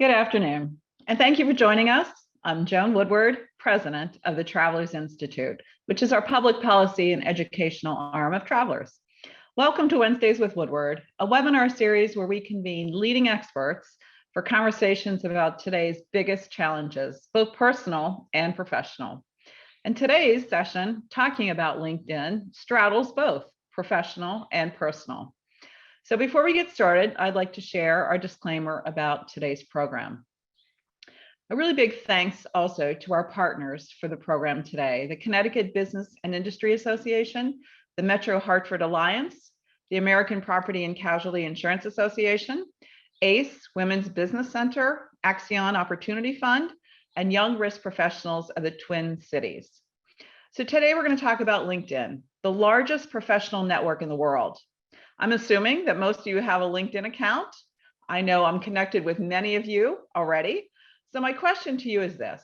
Good afternoon, and thank you for joining us. I'm Joan Woodward, president of the Travelers Institute, which is our public policy and educational arm of Travelers. Welcome to Wednesdays with Woodward, a webinar series where we convene leading experts for conversations about today's biggest challenges, both personal and professional. And today's session, talking about LinkedIn, straddles both professional and personal. So before we get started, I'd like to share our disclaimer about today's program. A really big thanks also to our partners for the program today, the Connecticut Business and Industry Association, the MetroHartford Alliance, the American Property and Casualty Insurance Association, ACE Women's Business Center, Accion Opportunity Fund, and Young Risk Professionals of the Twin Cities. So today we're going to talk about LinkedIn, the largest professional network in the world. I'm assuming that most of you have a LinkedIn account. I know I'm connected with many of you already. So my question to you is this: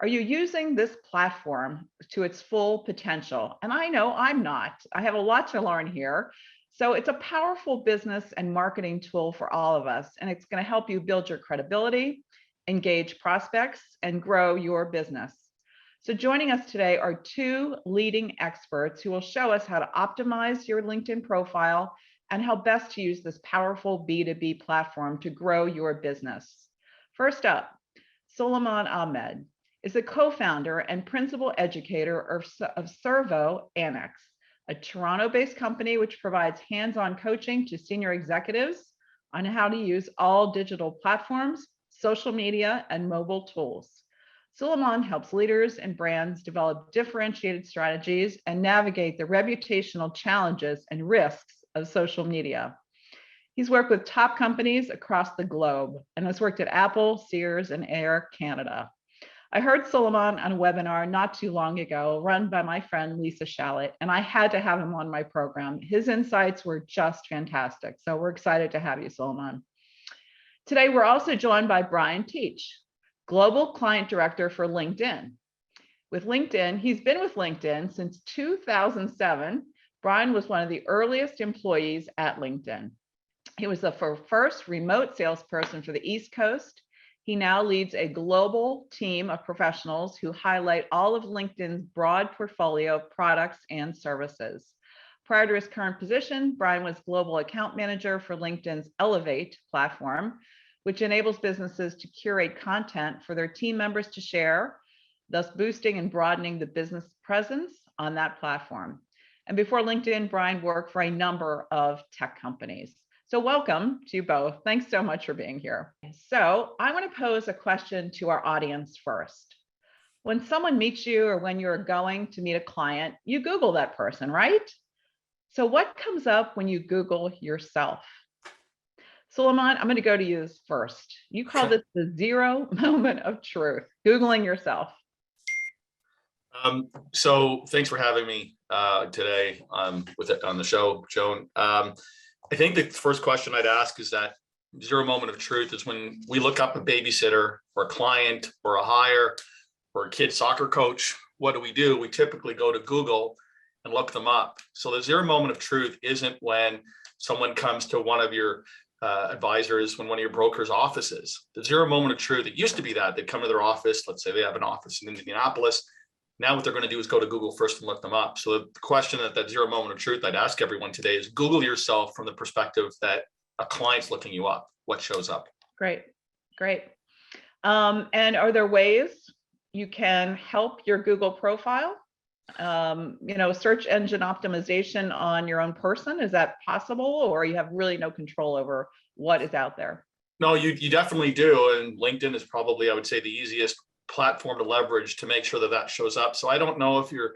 are you using this platform to its full potential? And I know I'm not. I have a lot to learn here. So it's a powerful business and marketing tool for all of us, and it's going to help you build your credibility, engage prospects, and grow your business. So joining us today are two leading experts who will show us how to optimize your LinkedIn profile and how best to use this powerful B2B platform to grow your business. First up, Suleiman Ahmed is the co-founder and principal educator of Servo Annex, a Toronto-based company which provides hands-on coaching to senior executives on how to use all digital platforms, social media, and mobile tools. Suleiman helps leaders and brands develop differentiated strategies and navigate the reputational challenges and risks of social media. He's worked with top companies across the globe and has worked at Apple, Sears, and Air Canada. I heard Suleiman on a webinar not too long ago, run by my friend Lisa Shallett, and I had to have him on my program. His insights were just fantastic. So we're excited to have you, Suleiman. Today, we're also joined by Brian Teach, Global Client Director for LinkedIn. With LinkedIn, he's been with LinkedIn since 2007. Brian was one of the earliest employees at LinkedIn. He was the first remote salesperson for the East Coast. He now leads a global team of professionals who highlight all of LinkedIn's broad portfolio of products and services. Prior to his current position, Brian was global account manager for LinkedIn's Elevate platform, which enables businesses to curate content for their team members to share, thus boosting and broadening the business presence on that platform. And before LinkedIn, Brian worked for a number of tech companies. So welcome to you both. Thanks so much for being here. So I want to pose a question to our audience first. When someone meets you or when you're going to meet a client, you Google that person, right? So what comes up when you Google yourself? Suleiman, I'm going to go to you first. You call this the zero moment of truth, Googling yourself. So thanks for having me today on the show, Joan. I think the first question I'd ask is that zero moment of truth is when we look up a babysitter or a client or a hire or a kid soccer coach. What do? We typically go to Google and look them up. So the zero moment of truth isn't when someone comes to one of your advisors, when one of your broker's offices. The zero moment of truth, it used to be that they'd come to their office. Let's say they have an office in Indianapolis. Now what they're going to do is go to Google first and look them up. So the question that zero moment of truth I'd ask everyone today is Google yourself from the perspective that a client's looking you up. What shows up? Great. And are there ways you can help your Google profile? Search engine optimization on your own person, is that possible, or you have really no control over what is out there? No, you definitely do. And LinkedIn is probably, I would say, the easiest platform to leverage to make sure that shows up. So I don't know if your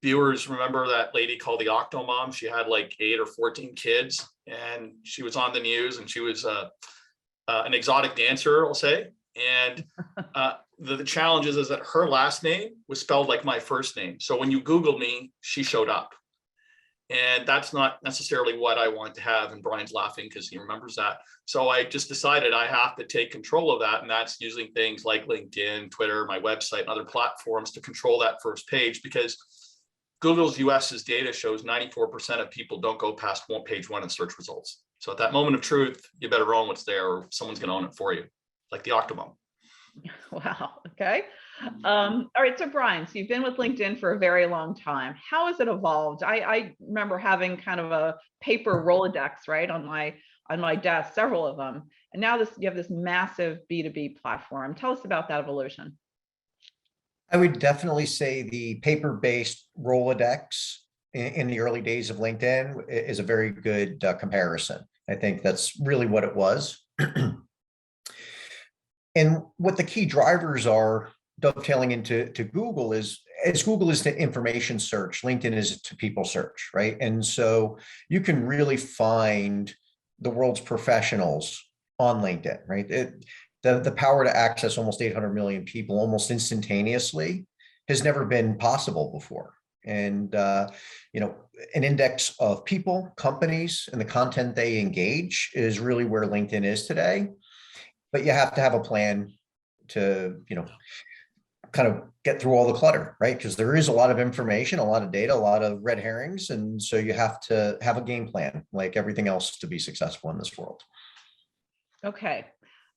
viewers remember that lady called the Octomom. She had like 8 or 14 kids, and she was on the news, and she was an exotic dancer, I'll say. And the challenge is that her last name was spelled like my first name. So when you Googled me, she showed up. And that's not necessarily what I want to have. And Brian's laughing because he remembers that. So I just decided I have to take control of that. And that's using things like LinkedIn, Twitter, my website, and other platforms to control that first page, because Google's US's data shows 94% of people don't go past page 1 in search results. So at that moment of truth, you better own what's there, or someone's going to own it for you. like the Octomom. Wow. Okay. All right. So Brian, so you've been with LinkedIn for a very long time. How has it evolved? I remember having kind of a paper Rolodex, right, on my desk, several of them. And now you have this massive B2B platform. Tell us about that evolution. I would definitely say the paper-based Rolodex in the early days of LinkedIn is a very good comparison. I think that's really what it was. And what the key drivers are, dovetailing into Google, is as Google is to information search, LinkedIn is to people search, right? And so you can really find the world's professionals on LinkedIn, right? The power to access almost 800 million people almost instantaneously has never been possible before. And an index of people, companies, and the content they engage is really where LinkedIn is today. But you have to have a plan to, kind of get through all the clutter, right? Because there is a lot of information, a lot of data, a lot of red herrings. And so you have to have a game plan, like everything else, to be successful in this world. Okay.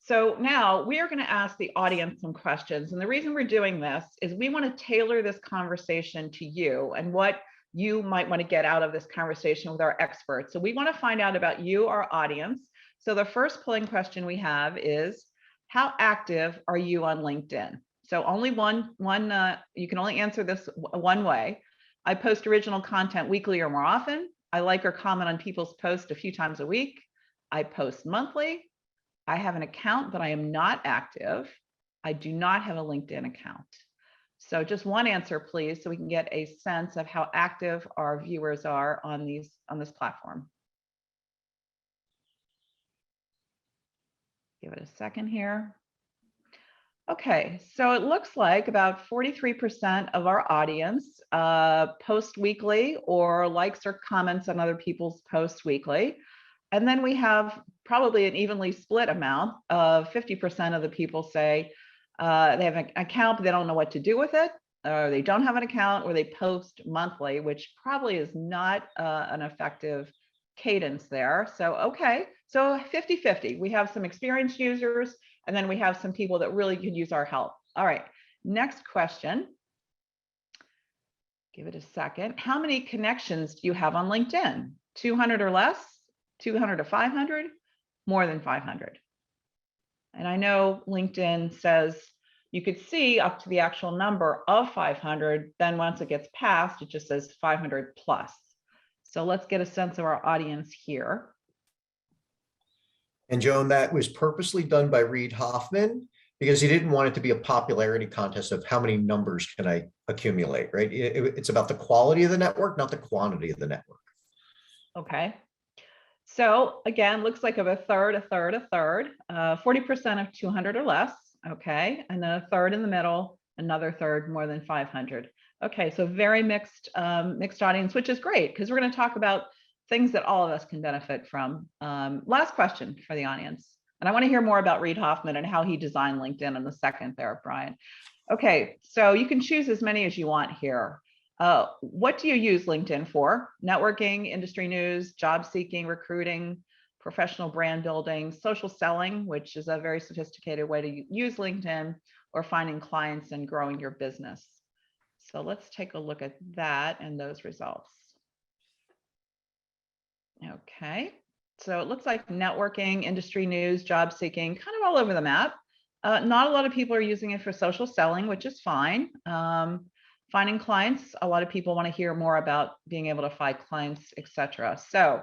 So now we are going to ask the audience some questions. And the reason we're doing this is we want to tailor this conversation to you and what you might want to get out of this conversation with our experts. So we want to find out about you, our audience. So the first polling question we have is, how active are you on LinkedIn? So only you can only answer this one way. I post original content weekly or more often. I like or comment on people's posts a few times a week. I post monthly. I have an account, but I am not active. I do not have a LinkedIn account. So just one answer, please, so we can get a sense of how active our viewers are on this platform. Give it a second here. Okay, so it looks like about 43% of our audience post weekly or likes or comments on other people's posts weekly. And then we have probably an evenly split amount of 50% of the people say they have an account, but they don't know what to do with it, or they don't have an account, or they post monthly, which probably is not an effective cadence there. So, okay, so 50-50. We have some experienced users, and then we have some people that really could use our help. All right, next question. Give it a second. How many connections do you have on LinkedIn? 200 or less? 200 to 500? More than 500? And I know LinkedIn says you could see up to the actual number of 500. Then once it gets past, it just says 500 plus. So let's get a sense of our audience here. And Joan, that was purposely done by Reid Hoffman because he didn't want it to be a popularity contest of how many numbers can I accumulate, right? It's about the quality of the network, not the quantity of the network. Okay. So again, looks like of a third, 40% of 200 or less. Okay. And then a third in the middle, another third more than 500. Okay. So very mixed audience, which is great because we're going to talk about things that all of us can benefit from. Last question for the audience. And I want to hear more about Reid Hoffman and how he designed LinkedIn in a second there, Brian. Okay. So you can choose as many as you want here. What do you use LinkedIn for? Networking, industry news, job seeking, recruiting, professional brand building, social selling, which is a very sophisticated way to use LinkedIn, or finding clients and growing your business. So let's take a look at that and those results. Okay, so it looks like networking, industry news, job seeking, kind of all over the map. Not a lot of people are using it for social selling, which is fine. Finding clients, a lot of people want to hear more about being able to find clients, etc. So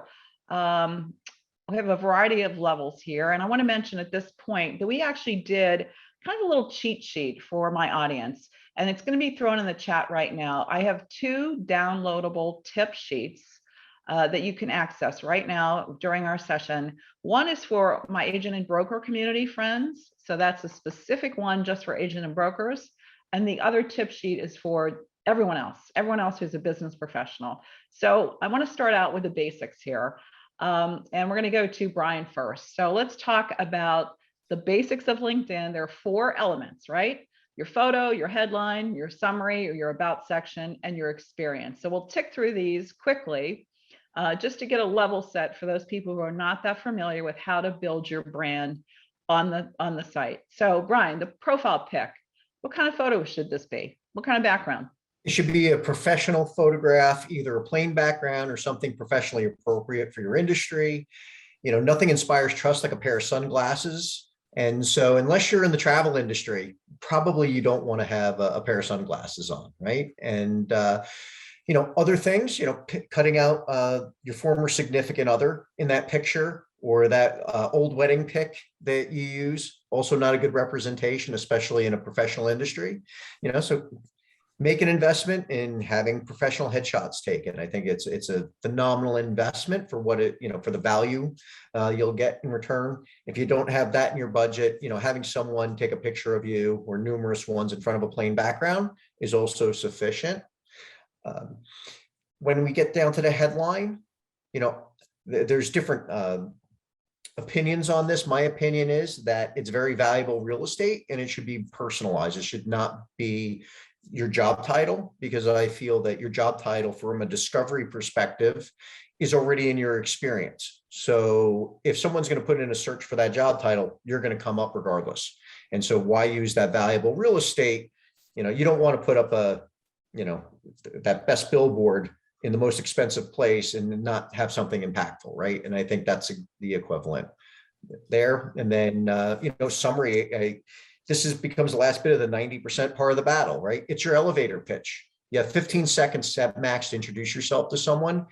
we have a variety of levels here. And I want to mention at this point that we actually did kind of a little cheat sheet for my audience. And it's going to be thrown in the chat right now. I have 2 downloadable tip sheets that you can access right now during our session. One is for my agent and broker community friends. So that's a specific one just for agent and brokers. And the other tip sheet is for everyone else who's a business professional. So I want to start out with the basics here. And we're going to go to Brian first. So let's talk about the basics of LinkedIn. There are 4 elements, right? Your photo, your headline, your summary, or your about section, and your experience. So we'll tick through these quickly just to get a level set for those people who are not that familiar with how to build your brand on the site. So Brian, the profile pic, what kind of photo should this be? What kind of background? It should be a professional photograph, either a plain background or something professionally appropriate for your industry. Nothing inspires trust like a pair of sunglasses. And so unless you're in the travel industry, probably you don't want to have a pair of sunglasses on, right? And other things, cutting out your former significant other in that picture, or that old wedding pic that you use, also not a good representation, especially in a professional industry. So make an investment in having professional headshots taken. I think it's a phenomenal investment for what for the value you'll get in return. If you don't have that in your budget, having someone take a picture of you or numerous ones in front of a plain background is also sufficient. When we get down to the headline, there's different opinions on this. My opinion is that it's very valuable real estate and it should be personalized. It should not be your job title, because I feel that your job title from a discovery perspective is already in your experience. So if someone's going to put in a search for that job title, you're going to come up regardless. And so why use that valuable real estate? You don't want to put up that best billboard in the most expensive place and not have something impactful, right? And I think that's the equivalent there. And then, summary, becomes the last bit of the 90% part of the battle, right? It's your elevator pitch. You have 15 seconds at max to introduce yourself to someone.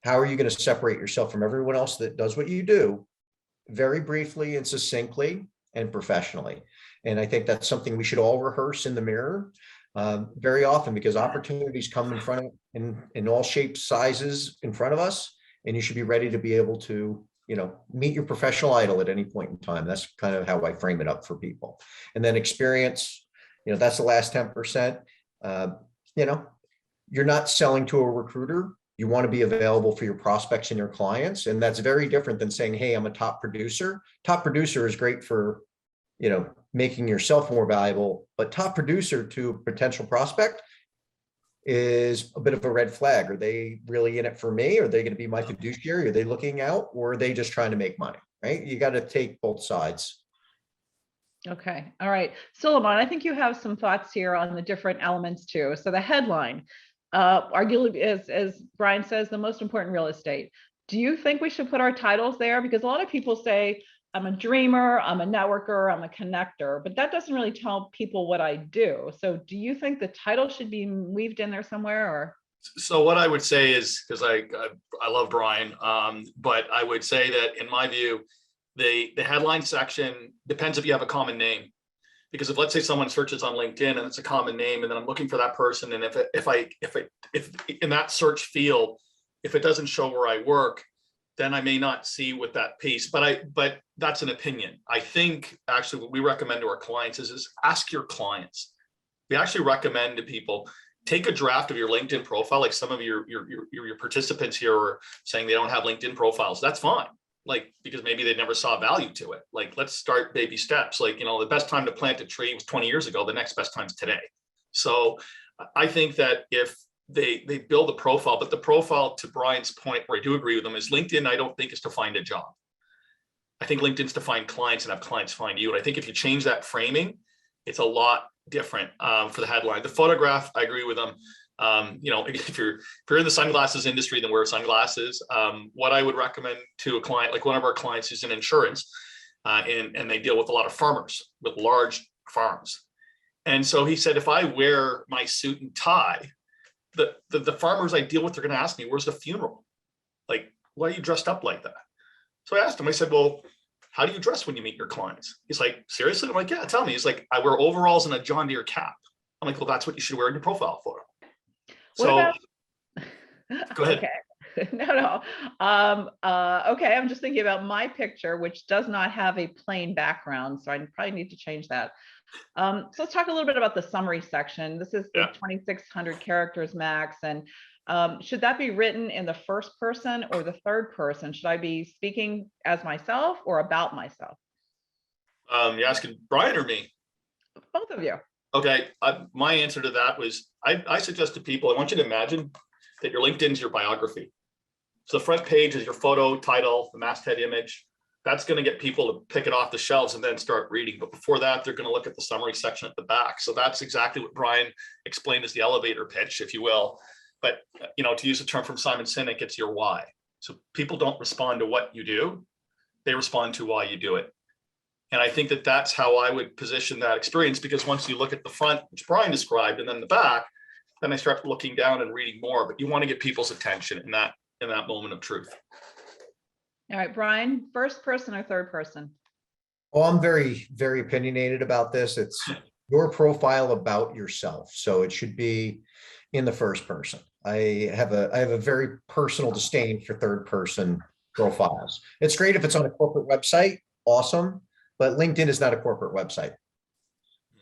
How are you going to separate yourself from everyone else that does what you do? Very briefly and succinctly and professionally. And I think that's something we should all rehearse in the mirror very often, because opportunities come in front of in all shapes, sizes in front of us, and you should be ready to be able to meet your professional idol at any point in time. That's kind of how I frame it up for people. And then experience, that's the last 10%. You're not selling to a recruiter. You want to be available for your prospects and your clients. And that's very different than saying, hey, I'm a top producer. Top producer is great for, making yourself more valuable, but top producer to a potential prospect is a bit of a red flag. Are they really in it for me? Are they going to be my fiduciary? Are they looking out, or are they just trying to make money? Right? You got to take both sides. Okay. All right. Suleiman, I think you have some thoughts here on the different elements too. So the headline, arguably, as Brian says, the most important real estate. Do you think we should put our titles there? Because a lot of people say, I'm a dreamer, I'm a networker, I'm a connector, but that doesn't really tell people what I do. So do you think the title should be weaved in there somewhere, or? So what I would say is, because I love Brian, but I would say that in my view, the headline section depends if you have a common name. Because if, let's say, someone searches on LinkedIn and it's a common name, and then I'm looking for that person, and if in that search field, if it doesn't show where I work, then I may not see with that piece. But that's an opinion. I think actually what we recommend to our clients is ask your clients. We actually recommend to people, take a draft of your LinkedIn profile. Like some of your participants here are saying they don't have LinkedIn profiles. That's fine. Because maybe they never saw value to it. Let's start baby steps. The best time to plant a tree was 20 years ago. The next best time is today. So I think that if they build a profile, but the profile, to Brian's point, where I do agree with him, is LinkedIn, I don't think, is to find a job. I think LinkedIn's to find clients and have clients find you. And I think if you change that framing, it's a lot different for the headline. The photograph, I agree with them. If you're in the sunglasses industry, then wear sunglasses. What I would recommend to a client, like one of our clients who's in insurance, and they deal with a lot of farmers with large farms. And so he said, if I wear my suit and tie, the farmers I deal with, they're going to ask me, where's the funeral? Why are you dressed up like that? So I asked him, I said, well, how do you dress when you meet your clients? He's like, seriously? I'm like, yeah, tell me. He's like, I wear overalls and a John Deere cap. I'm like, well, that's what you should wear in your profile photo. So go ahead. Okay. No. Okay. I'm just thinking about my picture, which does not have a plain background. So I probably need to change that. So let's talk a little bit about the summary section. This is the 2,600 characters max. And should that be written in the first person or the third person? Should I be speaking as myself or about myself? You're asking Brian or me? Both of you. Okay. My answer to that was, I suggest to people, I want you to imagine that your LinkedIn is your biography. So the front page is your photo, title, the masthead image. That's going to get people to pick it off the shelves and then start reading. But before that, they're going to look at the summary section at the back. So that's exactly what Brian explained as the elevator pitch, if you will. But, to use a term from Simon Sinek, it's your why. So people don't respond to what you do. They respond to why you do it. And I think that that's how I would position that experience, because once you look at the front, which Brian described, and then the back, then I start looking down and reading more. But you want to get people's attention in that moment of truth. All right, Brian, first person or third person? Oh, I'm very, very opinionated about this. It's your profile about yourself. So it should be in the first person. I have a very personal disdain for third person profiles. It's great if it's on a corporate website, awesome, but LinkedIn is not a corporate website.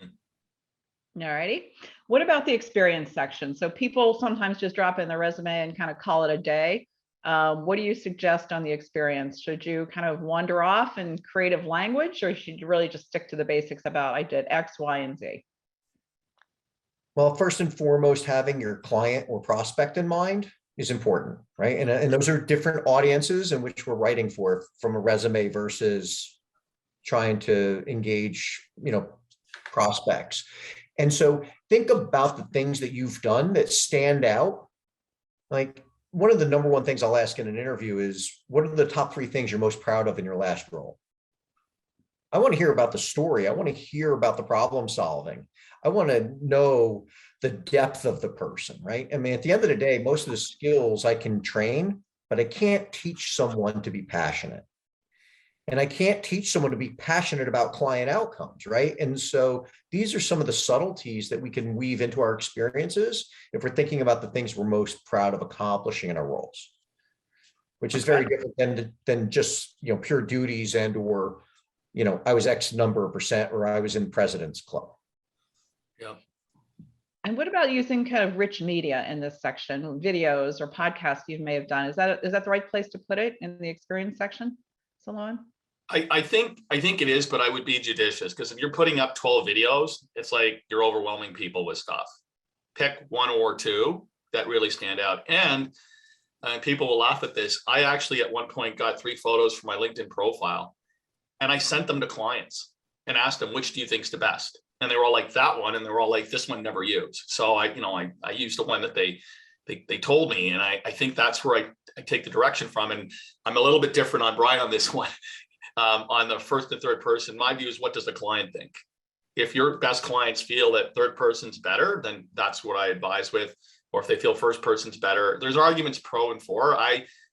All righty. What about the experience section? So people sometimes just drop in their resume and kind of call it a day. What do you suggest on the experience? Should you kind of wander off in creative language, or should you really just stick to the basics about I did X, Y, and Z? Well, first and foremost, having your client or prospect in mind is important, right? And those are different audiences in which we're writing for, from a resume versus trying to engage, prospects. And so think about the things that you've done that stand out. Like, one of the number one things I'll ask in an interview is, what are the top 3 things you're most proud of in your last role? I want to hear about the story. I want to hear about the problem solving. I want to know the depth of the person, right? I mean, at the end of the day, most of the skills I can train, but I can't teach someone to be passionate. And I can't teach someone to be passionate about client outcomes, right? And so these are some of the subtleties that we can weave into our experiences if we're thinking about the things we're most proud of accomplishing in our roles, which is very different than just, pure duties and or, I was X number of percent, or I was in President's Club. Yeah. And what about using kind of rich media in this section, videos or podcasts you may have done? Is that the right place to put it in the experience section, Salon? I think it is, but I would be judicious, because if you're putting up 12 videos, it's like you're overwhelming people with stuff. Pick 1 or 2 that really stand out. And people will laugh at this. I actually at one point got 3 photos for my LinkedIn profile, and I sent them to clients and asked them, which do you think's the best? And they were all like, that one. And they were all like, this one never used. So I used the one that they told me. And I think that's where I take the direction from. And I'm a little bit different on Brian on this one. On the first and third person, my view is, what does the client think? If your best clients feel that third person's better, then that's what I advise with. Or if they feel first person's better, there's arguments pro and for.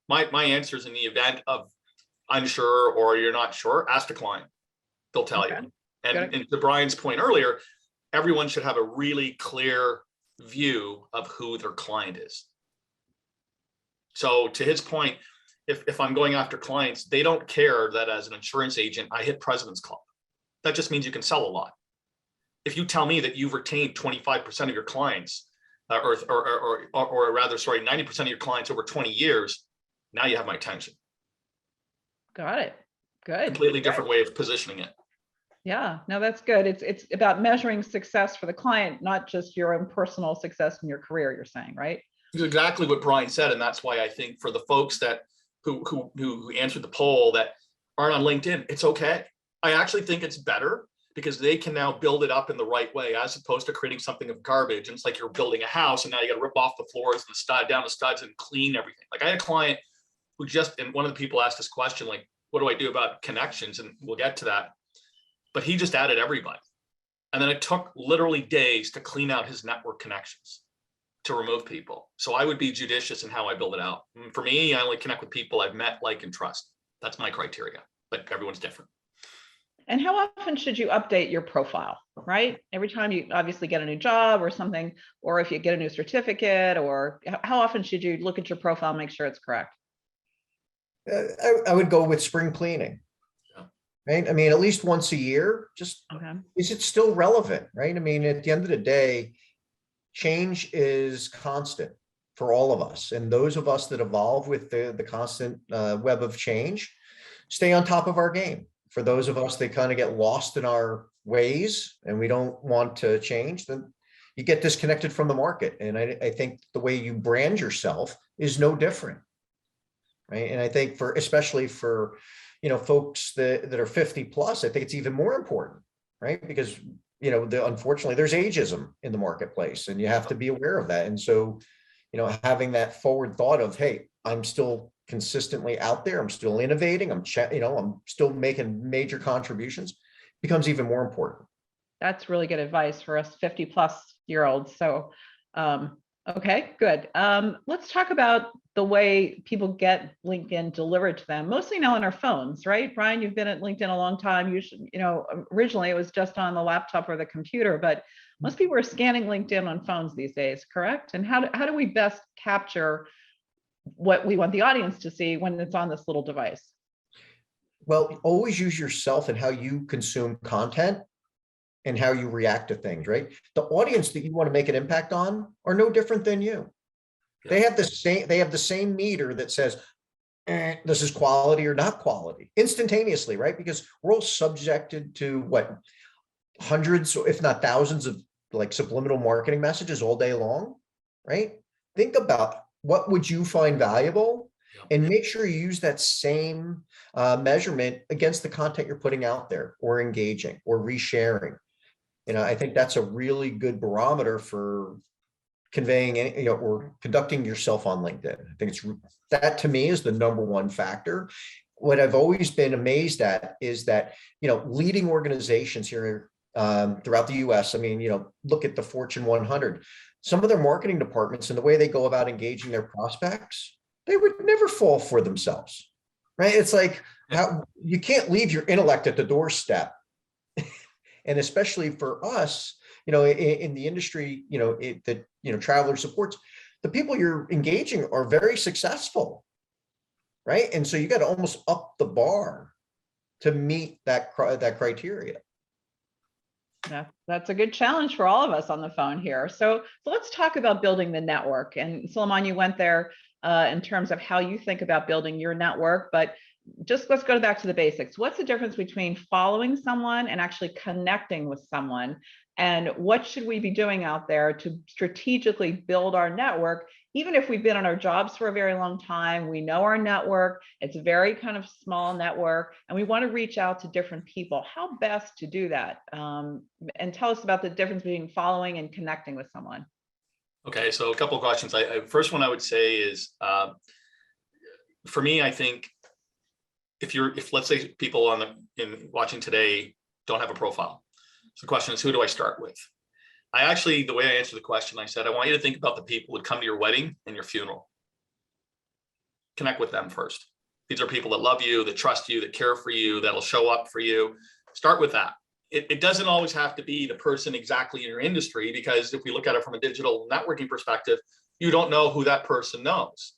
My answer is, in the event of unsure or you're not sure, ask the client. They'll tell you. And to Brian's point earlier, everyone should have a really clear view of who their client is. So to his point, if I'm going after clients, they don't care that as an insurance agent, I hit President's Club. That just means you can sell a lot. If you tell me that you've retained 25% of your clients, or rather, 90% of your clients over 20 years, now you have my attention. Got it. Good. Completely different way of positioning it. Yeah, no, that's good. It's about measuring success for the client, not just your own personal success in your career, you're saying, right? It's exactly what Brian said. And that's why I think for the folks that who answered the poll that aren't on LinkedIn, it's okay. I actually think it's better, because they can now build it up in the right way, as opposed to creating something of garbage. And it's like you're building a house and now you got to rip off the floors and down the studs and clean everything. Like, I had a client who and one of the people asked this question, like, what do I do about connections? And we'll get to that. But he just added everybody. And then it took literally days to clean out his network connections, to remove people. So I would be judicious in how I build it out. And for me, I only connect with people I've met, like, and trust. That's my criteria, but everyone's different. And how often should you update your profile, right? Every time you obviously get a new job or something, or if you get a new certificate, or how often should you look at your profile and make sure it's correct? I would go with spring cleaning. Right? I mean, at least once a year, just, is it still relevant, right? I mean, at the end of the day, change is constant for all of us. And those of us that evolve with the constant web of change, stay on top of our game. For those of us that kind of get lost in our ways and we don't want to change, then you get disconnected from the market. And I think the way you brand yourself is no different. Right. And I think especially for folks that are 50 plus, I think it's even more important, right? Because, unfortunately, there's ageism in the marketplace, and you have to be aware of that. And so, having that forward thought of, hey, I'm still consistently out there, I'm still innovating, I'm still making major contributions, becomes even more important. That's really good advice for us 50-plus-year-olds. So, okay, good. Let's talk about the way people get LinkedIn delivered to them, mostly now on our phones, right? Brian, you've been at LinkedIn a long time. Originally it was just on the laptop or the computer, but most people are scanning LinkedIn on phones these days, correct? And how do we best capture what we want the audience to see when it's on this little device? Well, always use yourself and how you consume content and how you react to things, right? The audience that you want to make an impact on are no different than you. Yeah. They have the same meter that says, this is quality or not quality instantaneously, right? Because we're all subjected to what, hundreds, if not thousands of like subliminal marketing messages all day long, right? Think about what would you find valuable, and make sure you use that same measurement against the content you're putting out there, or engaging or resharing. I think that's a really good barometer for conveying, or conducting yourself on LinkedIn. I think that to me is the number one factor. What I've always been amazed at is that, leading organizations here throughout the US, look at the Fortune 100, some of their marketing departments and the way they go about engaging their prospects, they would never fall for themselves, right? It's like, how you can't leave your intellect at the doorstep. And especially for us, in the industry, that Traveler supports, the people you're engaging are very successful, right? And so you got to almost up the bar to meet that criteria. Yeah, that's a good challenge for all of us on the phone here. So let's talk about building the network. And Suleiman, you went there in terms of how you think about building your network, but let's go back to the basics. What's the difference between following someone and actually connecting with someone? And what should we be doing out there to strategically build our network? Even if we've been on our jobs for a very long time, we know our network, it's a very kind of small network, and we want to reach out to different people. How best to do that? And tell us about the difference between following and connecting with someone. Okay, so a couple of questions. First one I would say is, for me, I think if let's say people watching today don't have a profile, so the question is, who do I start with? The way I answered the question, I said, I want you to think about the people who come to your wedding and your funeral. Connect with them first. These are people that love you, that trust you, that care for you, that'll show up for you. Start with that. It doesn't always have to be the person exactly in your industry, because if we look at it from a digital networking perspective, you don't know who that person knows.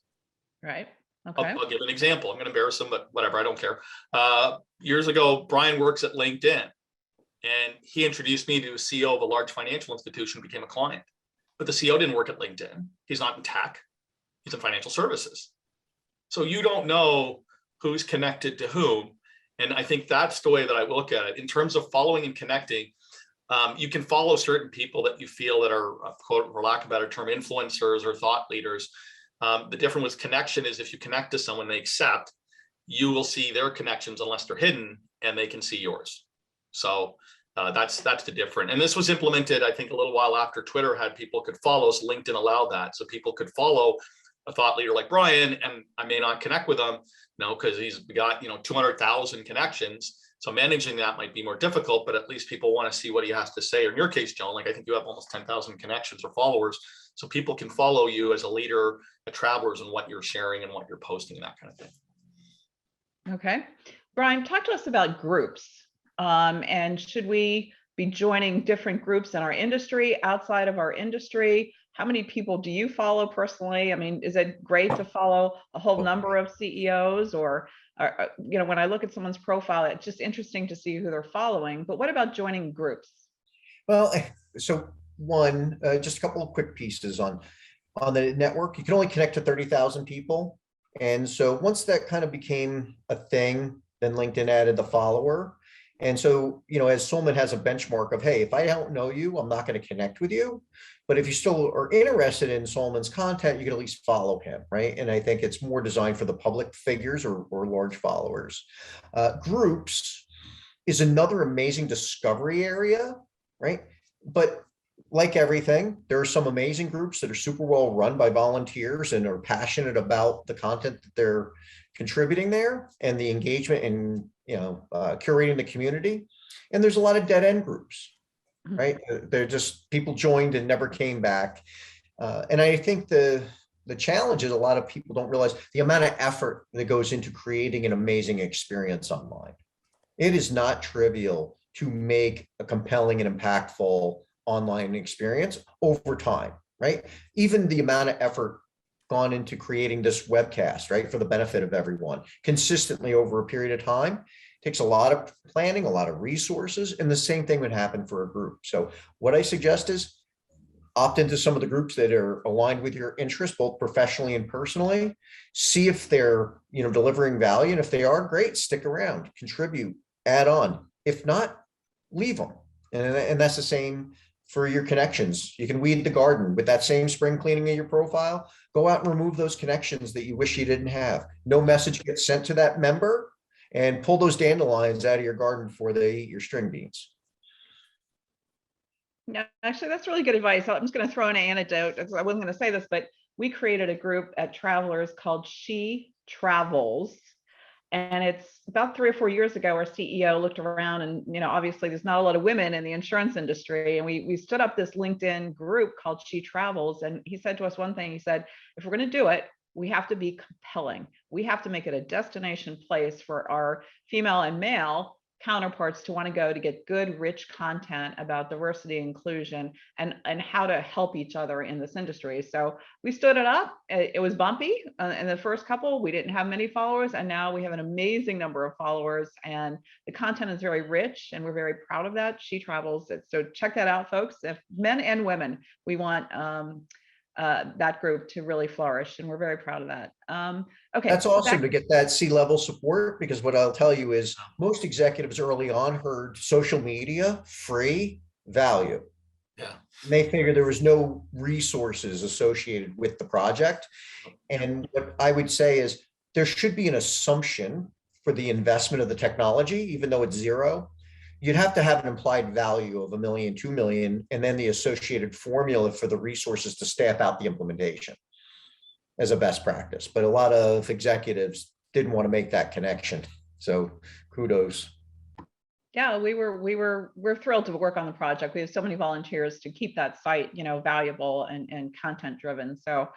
Right. Okay. I'll give an example. I'm going to embarrass them, but whatever, I don't care. Years ago, Brian works at LinkedIn, and he introduced me to a CEO of a large financial institution, became a client. But the CEO didn't work at LinkedIn. He's not in tech. He's in financial services. So you don't know who's connected to whom. And I think that's the way that I look at it. In terms of following and connecting, you can follow certain people that you feel that are, quote, for lack of a better term, influencers or thought leaders. The difference with connection is if you connect to someone they accept, you will see their connections unless they're hidden, and they can see yours. So that's the difference. And this was implemented, I think, a little while after Twitter had people could follow. So LinkedIn allowed that. So people could follow a thought leader like Brian, and I may not connect with him, because he's got 200,000 connections. So managing that might be more difficult, but at least people want to see what he has to say. Or in your case, Joan, I think you have almost 10,000 connections or followers. So people can follow you as a leader, at Travelers, and what you're sharing and what you're posting and that kind of thing. Okay. Brian, talk to us about groups. And should we be joining different groups in our industry, outside of our industry? How many people do you follow personally? I mean, is it great to follow a whole number of CEOs, or when I look at someone's profile, it's just interesting to see who they're following. But what about joining groups? Well, so just a couple of quick pieces on the network. You can only connect to 30,000 people. And so once that kind of became a thing, then LinkedIn added the follower. And so, as Suleiman has a benchmark of, hey, if I don't know you, I'm not going to connect with you. But if you still are interested in Solomon's content, you can at least follow him, right? And I think it's more designed for the public figures or large followers. Groups is another amazing discovery area, right? But like everything, there are some amazing groups that are super well run by volunteers and are passionate about the content that they're contributing there and the engagement and curating the community. And there's a lot of dead end groups, right? They're just people joined and never came back. And I think the challenge is a lot of people don't realize the amount of effort that goes into creating an amazing experience online. It is not trivial to make a compelling and impactful online experience over time, right? Even the amount of effort gone into creating this webcast, right, for the benefit of everyone consistently over a period of time takes a lot of planning, a lot of resources, and the same thing would happen for a group. So what I suggest is opt into some of the groups that are aligned with your interests, both professionally and personally. See if they're, delivering value. And if they are, great, stick around, contribute, add on. If not, leave them. And that's the same for your connections. You can weed the garden with that same spring cleaning of your profile. Go out and remove those connections that you wish you didn't have. No message gets sent to that member, and pull those dandelions out of your garden before they eat your string beans. Yeah, actually, that's really good advice. I'm just going to throw in an anecdote. I wasn't going to say this, but we created a group at Travelers called She Travels. And it's about 3 or 4 years ago, our CEO looked around and, obviously there's not a lot of women in the insurance industry. And we stood up this LinkedIn group called She Travels. And he said to us one thing, he said, if we're going to do it, we have to be compelling. We have to make it a destination place for our female and male counterparts to want to go to get good, rich content about diversity, inclusion, and how to help each other in this industry. So we stood it up. It was bumpy in the first couple. We didn't have many followers, and now we have an amazing number of followers, and the content is very rich, and we're very proud of that. She Travels. So check that out, folks. If men and women, we want that group to really flourish, and we're very proud of that. Okay, that's awesome to get that C-level support, because what I'll tell you is most executives early on heard social media free value. Yeah, and they figured there was no resources associated with the project. And what I would say is there should be an assumption for the investment of the technology, even though it's zero. You'd have to have an implied value of $1 million, $2 million, and then the associated formula for the resources to staff out the implementation as a best practice. But a lot of executives didn't want to make that connection. So kudos. Yeah, we're thrilled to work on the project. We have so many volunteers to keep that site, valuable and content driven. So,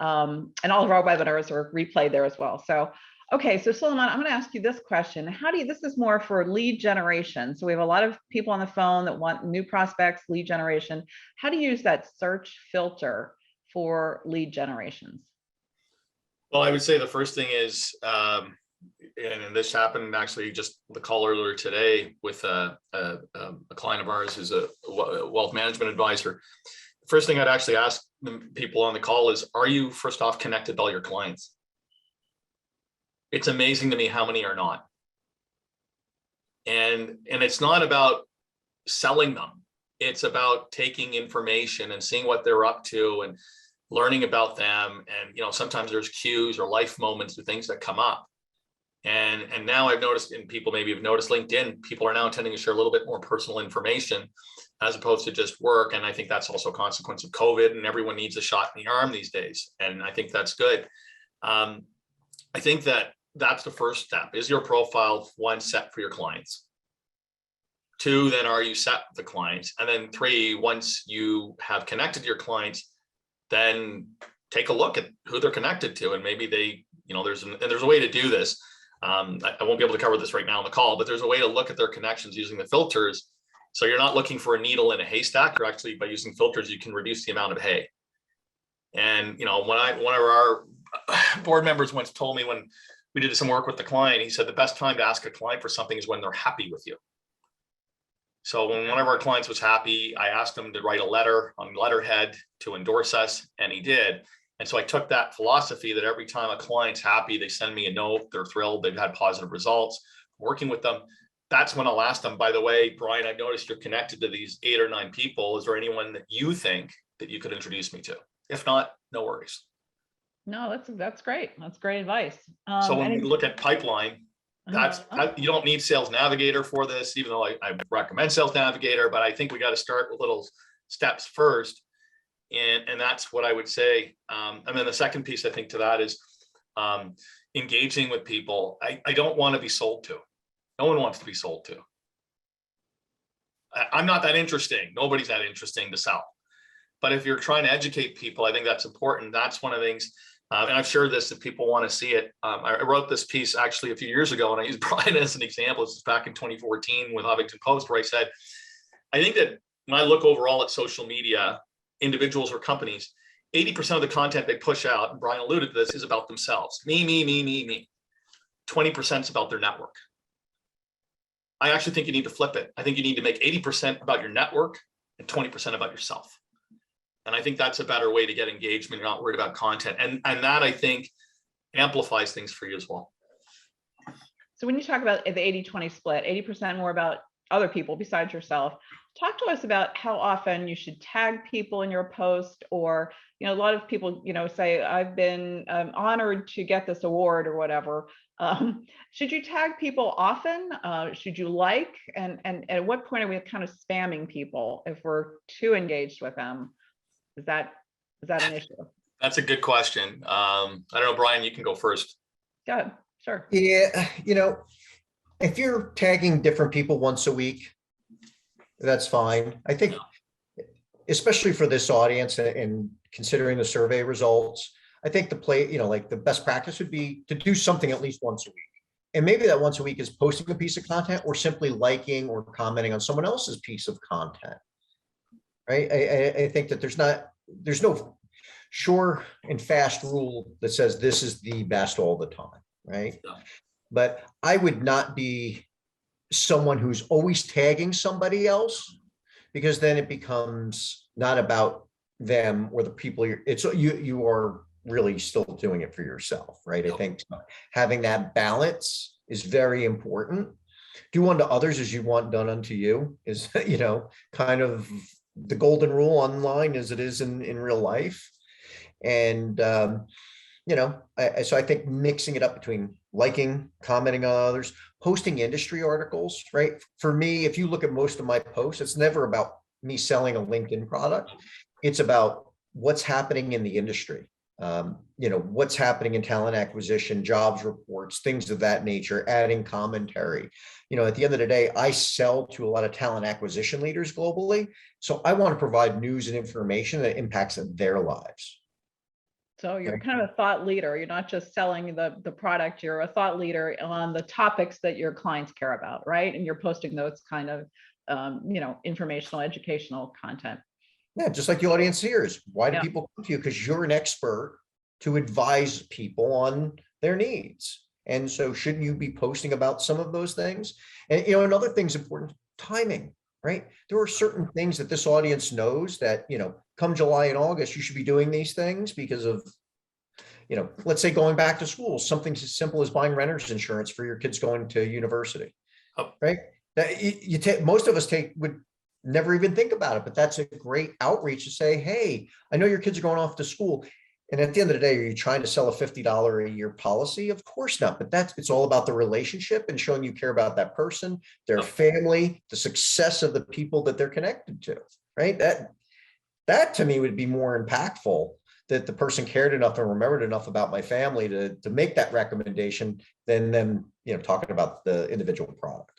and all of our webinars are replayed there as well. So, okay, so Solomon, I'm going to ask you this question. This is more for lead generation. So we have a lot of people on the phone that want new prospects, lead generation. How do you use that search filter for lead generations? Well, I would say the first thing is, and this happened actually just the call earlier today with a client of ours who's a wealth management advisor. The first thing I'd actually ask people on the call is, are you first off connected to all your clients? It's amazing to me how many are not. And it's not about selling them. It's about taking information and seeing what they're up to and learning about them. And, sometimes there's cues or life moments or things that come up. And now I've noticed, and people maybe have noticed LinkedIn, people are now tending to share a little bit more personal information as opposed to just work. And I think that's also a consequence of COVID, and everyone needs a shot in the arm these days. And I think that's good. I think that's the first step. Is your profile, one, set for your clients? Two, then are you set with the clients? And then three, once you have connected to your clients, then take a look at who they're connected to. And maybe they, there's a way to do this. I won't be able to cover this right now on the call, but there's a way to look at their connections using the filters. So you're not looking for a needle in a haystack, or actually by using filters, you can reduce the amount of hay. And, one of our board members once told me, when we did some work with the client, he said the best time to ask a client for something is when they're happy with you. So when one of our clients was happy, I asked him to write a letter on letterhead to endorse us, and he did. And so I took that philosophy that every time a client's happy, they send me a note, they're thrilled, they've had positive results working with them. That's when I'll ask them, by the way, Brian, I've noticed you're connected to these 8 or 9 people. Is there anyone that you think that you could introduce me to. If not, no worries. No, that's great. That's great advice. So when we look at pipeline, you don't need Sales Navigator for this, even though I recommend Sales Navigator, but I think we got to start with little steps first. And that's what I would say. And then the second piece I think to that is engaging with people. I don't want to be sold to. No one wants to be sold to. I'm not that interesting. Nobody's that interesting to sell. But if you're trying to educate people, I think that's important. That's one of the things. And I've shared this if people want to see it. I wrote this piece actually a few years ago, and I used Brian as an example. This is back in 2014 with Huffington Post, where I said, I think that when I look overall at social media, individuals or companies, 80% of the content they push out, and Brian alluded to this, is about themselves. Me. 20% is about their network. I actually think you need to flip it. I think you need to make 80% about your network and 20% about yourself. And I think that's a better way to get engagement. You're not worried about content. And that, I think, amplifies things for you as well. So when you talk about the 80-20 split, 80% more about other people besides yourself, talk to us about how often you should tag people in your post, or, a lot of people, say, I've been honored to get this award or whatever. Should you tag people often? Should you like, and at what point are we kind of spamming people if we're too engaged with them? Is that an issue? That's a good question. I don't know, Brian, you can go first. Go ahead. Sure. Yeah, if you're tagging different people once a week, that's fine. I think, especially for this audience and considering the survey results, I think the best practice would be to do something at least once a week. And maybe that once a week is posting a piece of content or simply liking or commenting on someone else's piece of content. Right. I think that there's no sure and fast rule that says this is the best all the time. Right. Yeah. But I would not be someone who's always tagging somebody else, because then it becomes not about them or the people you are really still doing it for yourself. Right. Yep. I think having that balance is very important. Do unto others as you want done unto you is, kind of the golden rule online as it is in real life. And, so I think mixing it up between liking, commenting on others, posting industry articles, right? For me, if you look at most of my posts, it's never about me selling a LinkedIn product. It's about what's happening in the industry. What's happening in talent acquisition, jobs reports, things of that nature, adding commentary. At the end of the day, I sell to a lot of talent acquisition leaders globally. So I want to provide news and information that impacts their lives. So you're kind of a thought leader. You're not just selling the product, you're a thought leader on the topics that your clients care about, right? And you're posting those kind of, informational, educational content. Yeah, just like the audience here is. Why do people come to you? Because you're an expert to advise people on their needs. And so shouldn't you be posting about some of those things? And, another thing's important, timing, right? There are certain things that this audience knows that, come July and August, you should be doing these things because of, let's say going back to school, something as simple as buying renter's insurance for your kids going to university, right? That most of us would never even think about it, but that's a great outreach to say, hey, I know your kids are going off to school. And at the end of the day, are you trying to sell a $50 a year policy? Of course not. But it's all about the relationship and showing you care about that person, their family, the success of the people that they're connected to, right? That to me would be more impactful, that the person cared enough and remembered enough about my family to make that recommendation than them, talking about the individual product.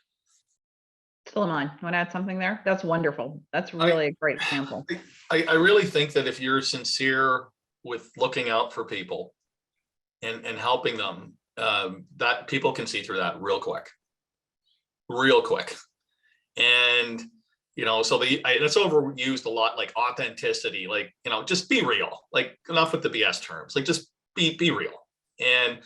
Suleiman, you want to add something there? That's wonderful. That's really a great example. I really think that if you're sincere with looking out for people and helping them, that people can see through that real quick. And, so it's overused a lot, like authenticity, like, just be real, like enough with the BS terms, like just be real. And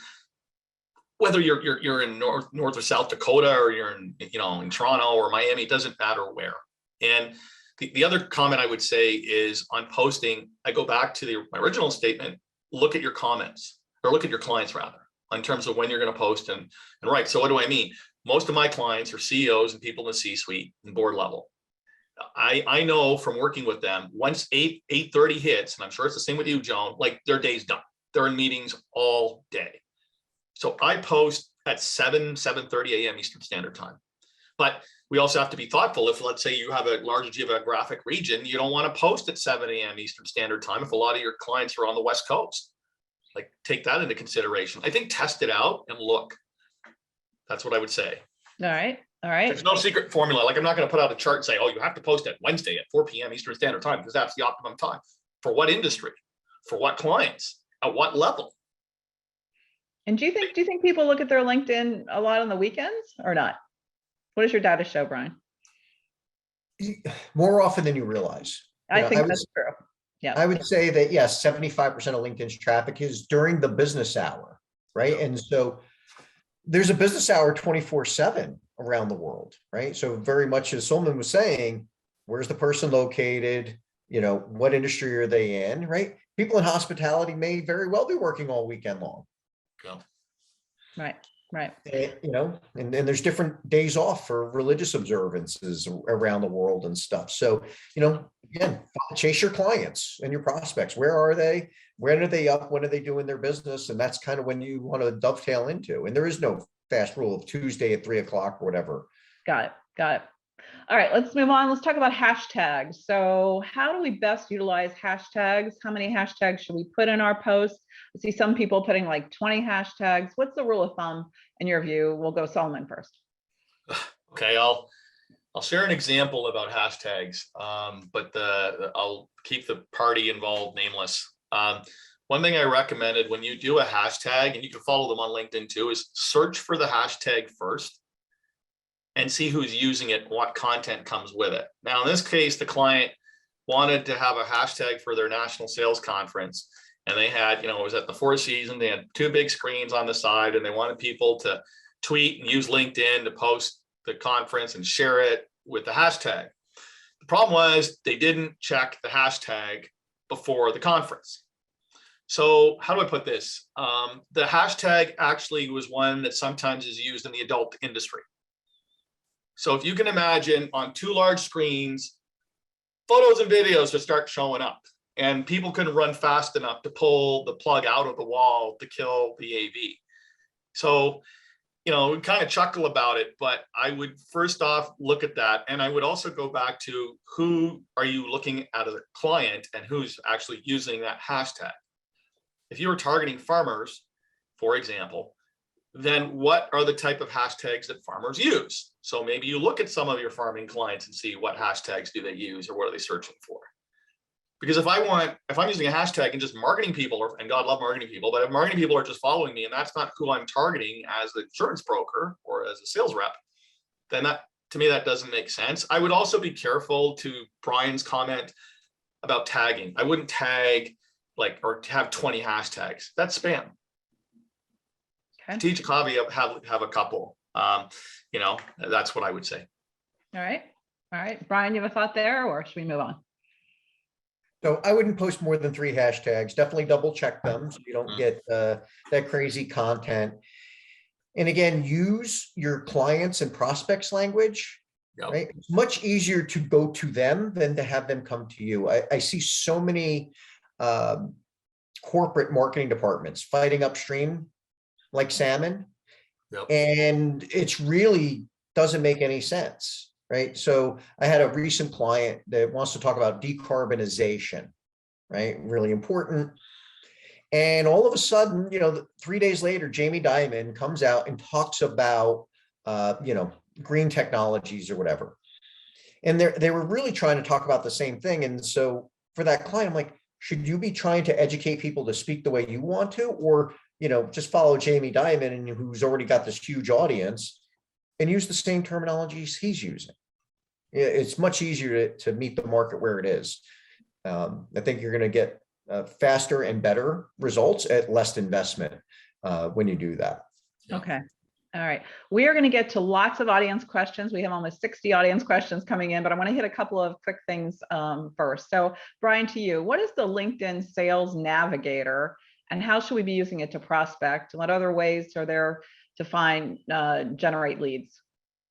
whether you're in North or South Dakota, or you're in Toronto or Miami, it doesn't matter where. And the other comment I would say is on posting, I go back to my original statement, look at your comments, or look at your clients rather, in terms of when you're going to post and write. So what do I mean? Most of my clients are CEOs and people in the C-suite and board level. I know from working with them, once 8:30 hits, and I'm sure it's the same with you, Joan, like their day's done. They're in meetings all day. So I post at 7:30 a.m. Eastern Standard Time. But we also have to be thoughtful. If, let's say, you have a large geographic region, you don't want to post at 7 a.m. Eastern Standard Time if a lot of your clients are on the West Coast. Like, take that into consideration. I think test it out and look. That's what I would say. All right. All right. There's no secret formula. Like, I'm not going to put out a chart and say, oh, you have to post at Wednesday at 4 p.m. Eastern Standard Time because that's the optimum time. For what industry? For what clients? At what level? And do you think people look at their LinkedIn a lot on the weekends or not? What does your data show, Brian? More often than you realize. I think that's true. Yeah. I would say that, yes, 75% of LinkedIn's traffic is during the business hour, right? And so there's a business hour 24/7 around the world, right? So very much as Solomon was saying, where's the person located? What industry are they in, right? People in hospitality may very well be working all weekend long. Yeah. Right. Right. And there's different days off for religious observances around the world and stuff. So, again, chase your clients and your prospects. Where are they? When are they up? When are they doing their business? And that's kind of when you want to dovetail into. And there is no fast rule of Tuesday at 3 o'clock or whatever. Got it. Got it. All right, let's move on. Let's talk about hashtags. So how do we best utilize hashtags? How many hashtags should we put in our posts? I see some people putting like 20 hashtags. What's the rule of thumb in your view? We'll go Solomon first. Okay, I'll share an example about hashtags, but I'll keep the party involved nameless. One thing I recommended when you do a hashtag, and you can follow them on LinkedIn too, is search for the hashtag first and see who's using it, what content comes with it. Now, in this case, the client wanted to have a hashtag for their national sales conference. And they had, it was at the Four Seasons, they had 2 big screens on the side, and they wanted people to tweet and use LinkedIn to post the conference and share it with the hashtag. The problem was they didn't check the hashtag before the conference. So how do I put this? The hashtag actually was one that sometimes is used in the adult industry. So if you can imagine on 2 large screens, photos and videos just start showing up, and people couldn't run fast enough to pull the plug out of the wall to kill the AV. So, we kind of chuckle about it, but I would first off look at that. And I would also go back to who are you looking at as a client and who's actually using that hashtag. If you were targeting farmers, for example, then what are the type of hashtags that farmers use? So maybe you look at some of your farming clients and see what hashtags do they use or what are they searching for? Because if I'm using a hashtag and just marketing people, and God love marketing people, but if marketing people are just following me and that's not who I'm targeting as an insurance broker or as a sales rep, then to me, that doesn't make sense. I would also be careful to Brian's comment about tagging. I wouldn't tag or have 20 hashtags. That's spam. Okay. Strategic hobby, have a couple. That's what I would say. All right. All right. Brian, you have a thought there, or should we move on? So I wouldn't post more than 3 hashtags. Definitely double check them so you don't get that crazy content. And again, use your clients and prospects language. Yep. Right? It's much easier to go to them than to have them come to you. I see so many corporate marketing departments fighting upstream like salmon. Yep. And it's really doesn't make any sense, right? So I had a recent client that wants to talk about decarbonization, right? Really important. And all of a sudden, 3 days later, Jamie Dimon comes out and talks about, green technologies or whatever. And they were really trying to talk about the same thing. And so for that client, I'm like, should you be trying to educate people to speak the way you want to, or just follow Jamie Dimon, and who's already got this huge audience, and use the same terminologies he's using? It's much easier to meet the market where it is. I think you're going to get faster and better results at less investment when you do that. Okay. All right. We are going to get to lots of audience questions. We have almost 60 audience questions coming in, but I want to hit a couple of quick things first. So Brian, to you, what is the LinkedIn Sales Navigator, and how should we be using it to prospect? What other ways are there to generate leads?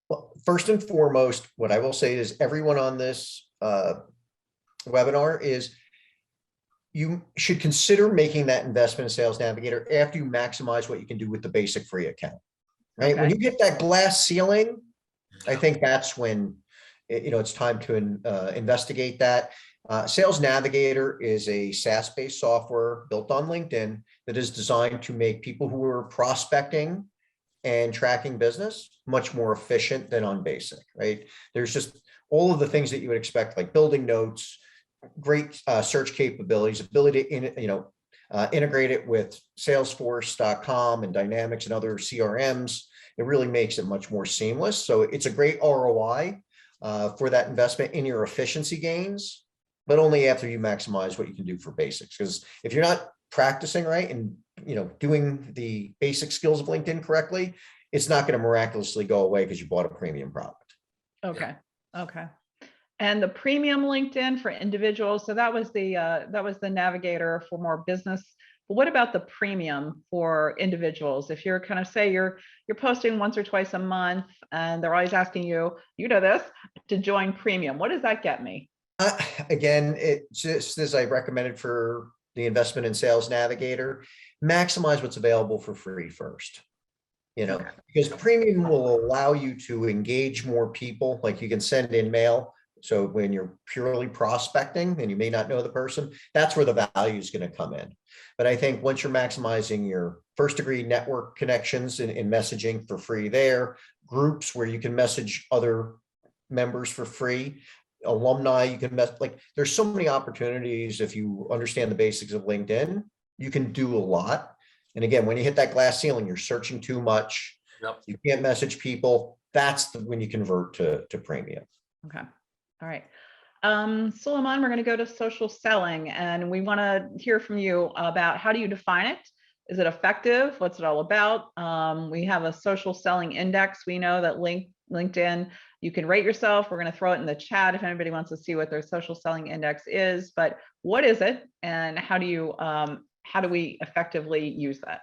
Well, first and foremost, what I will say is everyone on this webinar is you should consider making that investment in Sales Navigator after you maximize what you can do with the basic free account, right? When Okay. you hit that glass ceiling, I think that's when it's time to investigate that. Sales Navigator is a SaaS-based software built on LinkedIn that is designed to make people who are prospecting and tracking business much more efficient than on basic, right? There's just all of the things that you would expect, like building notes, great search capabilities, ability to integrate it with Salesforce.com and Dynamics and other CRMs. It really makes it much more seamless. So it's a great ROI for that investment in your efficiency gains, but only after you maximize what you can do for basics. Because if you're not practicing right and doing the basic skills of LinkedIn correctly, it's not going to miraculously go away because you bought a premium product. Okay. Okay. And the premium LinkedIn for individuals. So that was the navigator for more business. But what about the premium for individuals? If you're kind of say you're posting once or twice a month and they're always asking you, this, to join premium, what does that get me? Again, it's just as I recommended for the investment in Sales Navigator, maximize what's available for free first. Okay. Because premium will allow you to engage more people. Like you can send in mail. So when you're purely prospecting and you may not know the person, that's where the value is going to come in. But I think once you're maximizing your first degree network connections in messaging for free there, groups where you can message other members for free, alumni, you can there's so many opportunities. If you understand the basics of LinkedIn, you can do a lot. And again, when you hit that glass ceiling, you're searching too much. Yep. You can't message people. That's when you convert to premium. Okay. All right. Suleiman, we're going to go to social selling, and we want to hear from you about how do you define it? Is it effective? What's it all about? We have a social selling index. We know that LinkedIn, you can rate yourself. We're going to throw it in the chat if anybody wants to see what their social selling index is. But what is it, and how do we effectively use that?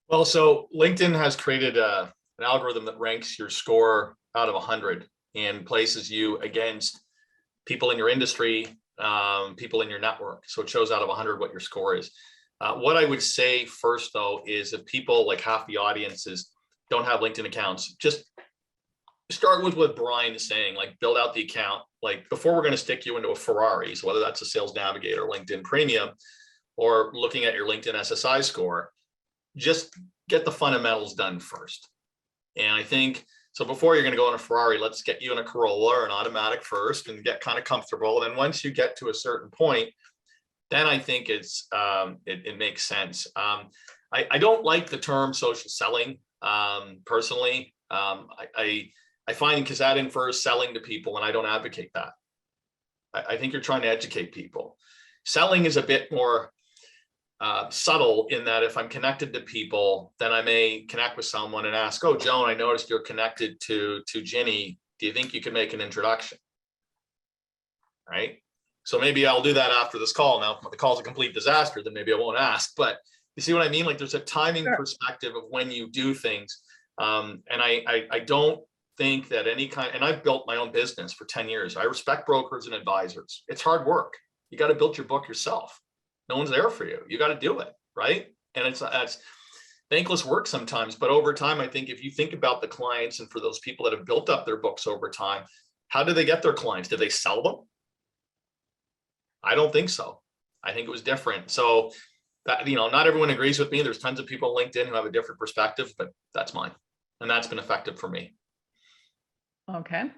Well, so LinkedIn has created an algorithm that ranks your score out of 100 and places you against people in your industry, people in your network. So it shows out of 100 what your score is. What I would say first, though, is if people, like half the audiences, don't have LinkedIn accounts, just start with what Brian is saying, like build out the account. Like before we're going to stick you into a Ferrari, so whether that's a Sales Navigator, LinkedIn Premium, or looking at your LinkedIn SSI score, just get the fundamentals done first. And I think, so before you're going to go in a Ferrari, let's get you in a Corolla or an automatic first and get kind of comfortable. And then once you get to a certain point, then I think it makes sense. I don't like the term social selling personally. I find because that infers selling to people, and I don't advocate that. I think you're trying to educate people. Selling is a bit more subtle in that if I'm connected to people, then I may connect with someone and ask, oh, Joan, I noticed you're connected to Ginny. Do you think you can make an introduction? Right? So maybe I'll do that after this call. Now, if the call's a complete disaster, then maybe I won't ask. But you see what I mean? Like there's a timing perspective of when you do things. And I don't think that any kind, and I've built my own business for 10 years. I respect brokers and advisors. It's hard work. You got to build your book yourself. No one's there for you. You got to do it, right? And it's thankless work sometimes, but over time, I think if you think about the clients and for those people that have built up their books over time, how do they get their clients? Did they sell them? I don't think so. I think it was different. So that, not everyone agrees with me. There's tons of people on LinkedIn who have a different perspective, but that's mine. And that's been effective for me. Okay.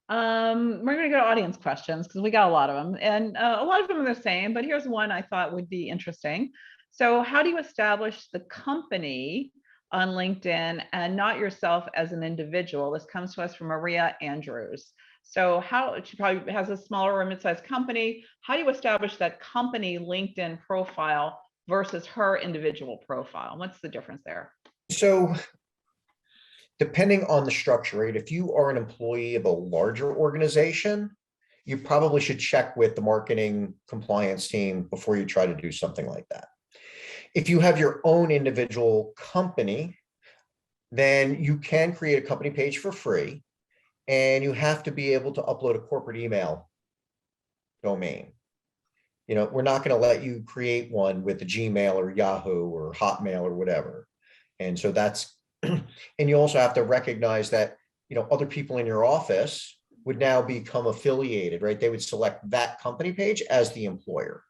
We're going to go to audience questions because we got a lot of them, and a lot of them are the same, but here's one I thought would be interesting. So how do you establish the company on LinkedIn and not yourself as an individual? This comes to us from Maria Andrews. So she probably has a smaller or mid-sized company. How do you establish that company LinkedIn profile versus her individual profile? What's the difference there? So depending on the structure, right? If you are an employee of a larger organization, you probably should check with the marketing compliance team before you try to do something like that. If you have your own individual company, then you can create a company page for free, and you have to be able to upload a corporate email domain. We're not going to let you create one with a Gmail or Yahoo or Hotmail or whatever. And so that's, and you also have to recognize that, other people in your office would now become affiliated, right? They would select that company page as the employer.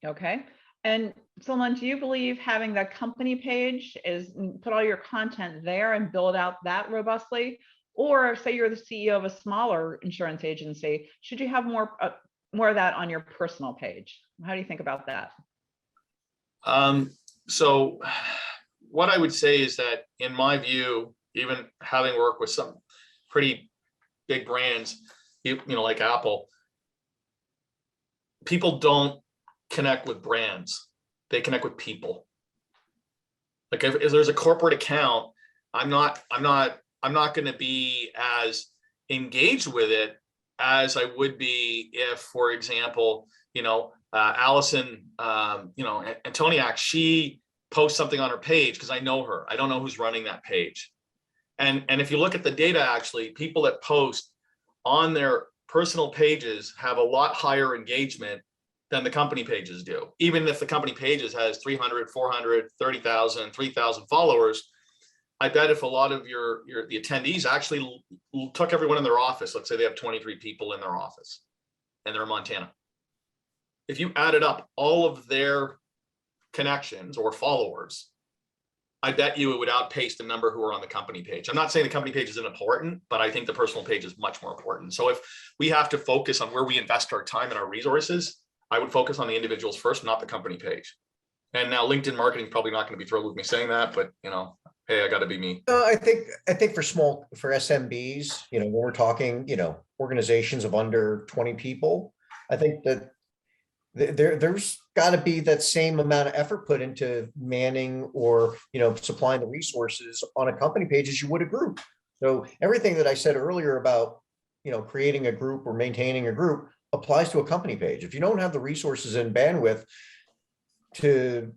Okay. And Solon, do you believe having that company page is put all your content there and build out that robustly? Or say you're the CEO of a smaller insurance agency, should you have more of that on your personal page? How do you think about that? So what I would say is that, in my view, even having worked with some pretty big brands, like Apple, people don't connect with brands. They connect with people. Like if there's a corporate account, I'm not going to be as engaged with it as I would be if, for example, Allison, Antoniak, she posts something on her page because I know her. I don't know who's running that page. And if you look at the data, actually, people that post on their personal pages have a lot higher engagement than the company pages do. Even if the company pages has 300, 400, 30,000, 3,000 followers, I bet if a lot of the attendees actually took everyone in their office, let's say they have 23 people in their office and they're in Montana. If you added up all of their connections or followers, I bet you it would outpace the number who are on the company page. I'm not saying the company page isn't important, but I think the personal page is much more important. So if we have to focus on where we invest our time and our resources, I would focus on the individuals first, not the company page. And now LinkedIn marketing is probably not going to be thrilled with me saying that, but hey, I got to be me. I think for SMBs, when we're talking, organizations of under 20 people, I think that there's got to be that same amount of effort put into manning or, supplying the resources on a company page as you would a group. So everything that I said earlier about, creating a group or maintaining a group applies to a company page. If you don't have the resources and bandwidth to,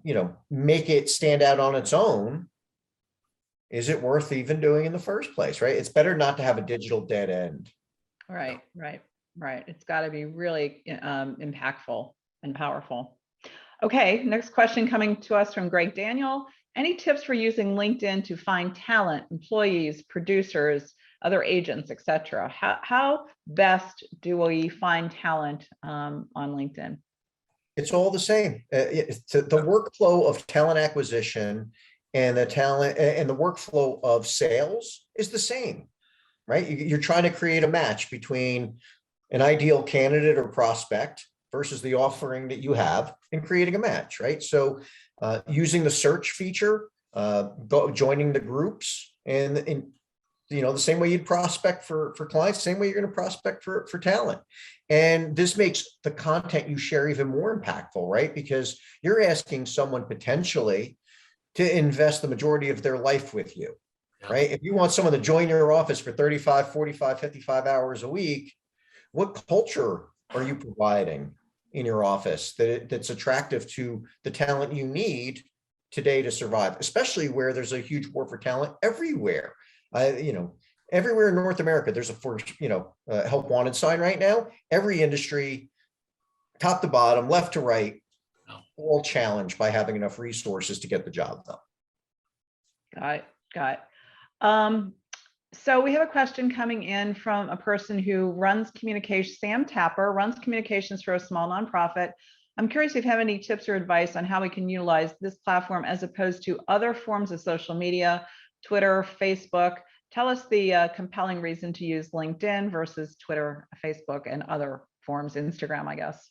make it stand out on its own, is it worth even doing in the first place, right? It's better not to have a digital dead end. Right. It's got to be really impactful and powerful. Okay, next question coming to us from Greg Daniel. Any tips for using LinkedIn to find talent, employees, producers, other agents, etc.? How best do we find talent on LinkedIn? It's all the same. The workflow of talent acquisition and the talent and the workflow of sales is the same, right? You're trying to create a match between an ideal candidate or prospect versus the offering that you have and creating a match, right? So using the search feature, joining the groups and the same way you'd prospect for clients, same way you're going to prospect for talent. And this makes the content you share even more impactful, right? Because you're asking someone potentially to invest the majority of their life with you, right? If you want someone to join your office for 35, 45, 55 hours a week, what culture are you providing in your office that's attractive to the talent you need today to survive, especially where there's a huge war for talent everywhere. Everywhere in North America, there's a help wanted sign right now. Every industry, top to bottom, left to right, all challenged by having enough resources to get the job done. Got it. So we have a question coming in from a person who runs communication, Sam Tapper, runs communications for a small nonprofit. I'm curious if you have any tips or advice on how we can utilize this platform as opposed to other forms of social media, Twitter, Facebook. Tell us the compelling reason to use LinkedIn versus Twitter, Facebook, and other forms, Instagram, I guess.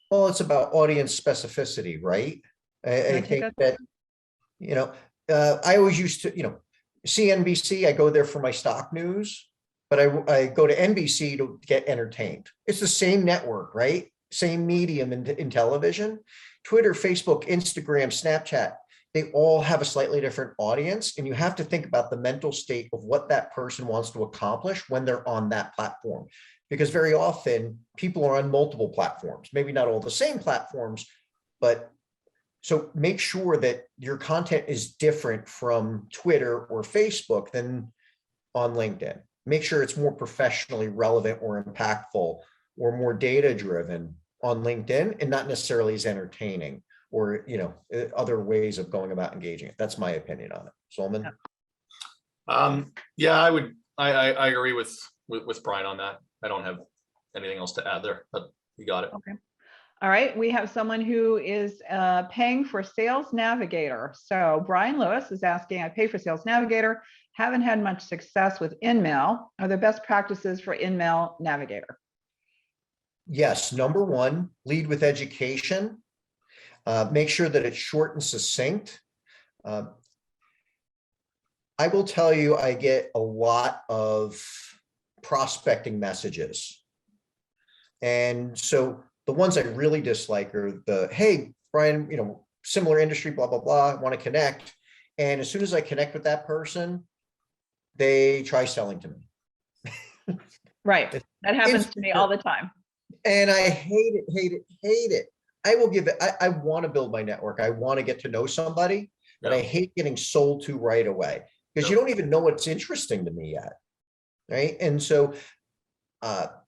Well, it's about audience specificity, right? I think that, I always used to, CNBC, I go there for my stock news, but I go to NBC to get entertained. It's the same network, right? Same medium in television. Twitter, Facebook, Instagram, Snapchat, they all have a slightly different audience, and you have to think about the mental state of what that person wants to accomplish when they're on that platform. Because very often people are on multiple platforms, maybe not all the same platforms, but So make sure that your content is different from Twitter or Facebook than on LinkedIn. Make sure it's more professionally relevant or impactful or more data driven on LinkedIn, and not necessarily as entertaining or, other ways of going about engaging it. That's my opinion on it. Solomon? Yeah, I agree with Brian on that. I don't have anything else to add there, but you got it. Okay. All right, we have someone who is paying for Sales Navigator. So Brian Lewis is asking, I pay for Sales Navigator, haven't had much success with InMail. Are there best practices for InMail Navigator? Yes. Number one, lead with education. Make sure that it's short and succinct. I will tell you, I get a lot of prospecting messages. And so the ones I really dislike are the, hey, Brian, similar industry, blah, blah, blah, I want to connect. And as soon as I connect with that person, they try selling to me. Right. That happens to me all the time. And I hate it, hate it, hate it. I will give it, I want to build my network. I want to get to know somebody, but I hate getting sold to right away because you don't even know what's interesting to me yet. Right. And so